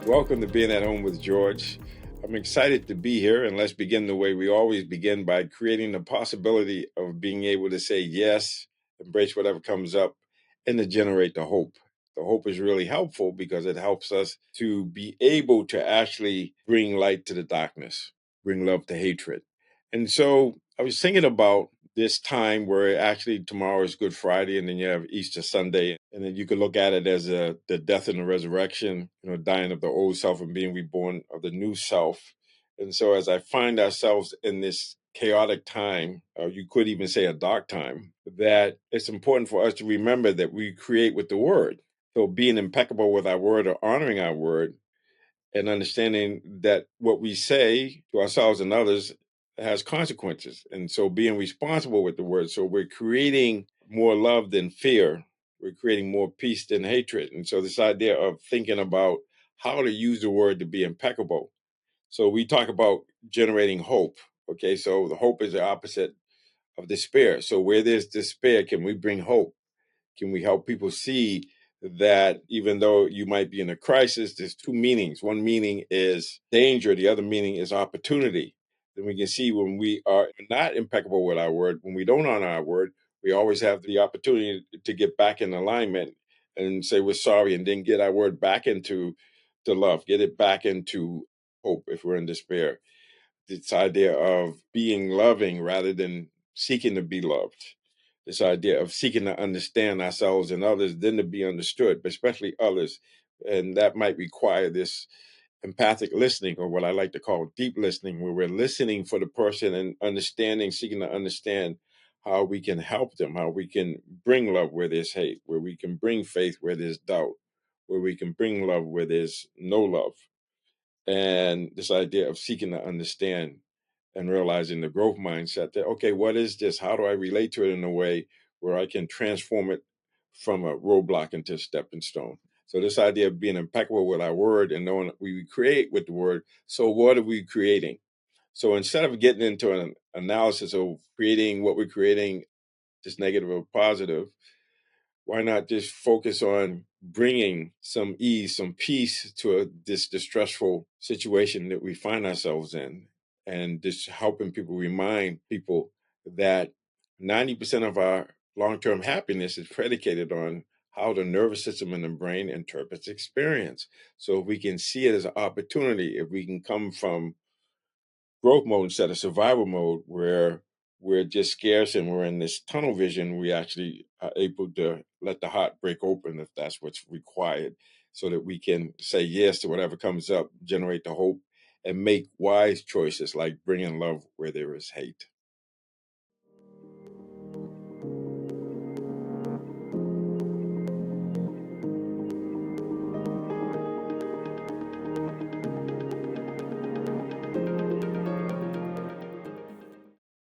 Welcome to Being at Home with George. I'm excited to be here, and let's begin the way we always begin by creating the possibility of being able to say yes, embrace whatever comes up, and to generate the hope. The hope is really helpful because it helps us to be able to actually bring light to the darkness, bring love to hatred. And so I was thinking about this time where actually tomorrow is Good Friday, and then you have Easter Sunday, and then you could look at it as the death and the resurrection, dying of the old self and being reborn of the new self. And so as I find ourselves in this chaotic time, or you could even say a dark time, that it's important for us to remember that we create with the word. So being impeccable with our word or honoring our word and understanding that what we say to ourselves and others has consequences. And so being responsible with the word. So we're creating more love than fear. We're creating more peace than hatred. And so this idea of thinking about how to use the word to be impeccable. So we talk about generating hope. Okay, so the hope is the opposite of despair. So where there's despair, can we bring hope? Can we help people see that even though you might be in a crisis, there's two meanings. One meaning is danger, the other meaning is opportunity. Then we can see when we are not impeccable with our word, when we don't honor our word, we always have the opportunity to get back in alignment and say we're sorry and then get our word back into to love, get it back into hope if we're in despair. This idea of being loving rather than seeking to be loved, this idea of seeking to understand ourselves and others, then to be understood, but especially others. And that might require this empathic listening, or what I like to call deep listening, where we're listening for the person and understanding, seeking to understand how we can help them, how we can bring love where there's hate, where we can bring faith where there's doubt, where we can bring love where there's no love. And this idea of seeking to understand and realizing the growth mindset that, okay, what is this? How do I relate to it in a way where I can transform it from a roadblock into a stepping stone? So this idea of being impeccable with our word and knowing we create with the word. So what are we creating? So instead of getting into an analysis of creating what we're creating, just negative or positive, why not just focus on bringing some ease, some peace to this distressful situation that we find ourselves in, and just helping people, remind people that 90% of our long-term happiness is predicated on how the nervous system and the brain interprets experience. So if we can see it as an opportunity, if we can come from growth mode instead of survival mode, where we're just scarce and we're in this tunnel vision, we actually are able to let the heart break open if that's what's required, so that we can say yes to whatever comes up, generate the hope, and make wise choices like bringing love where there is hate.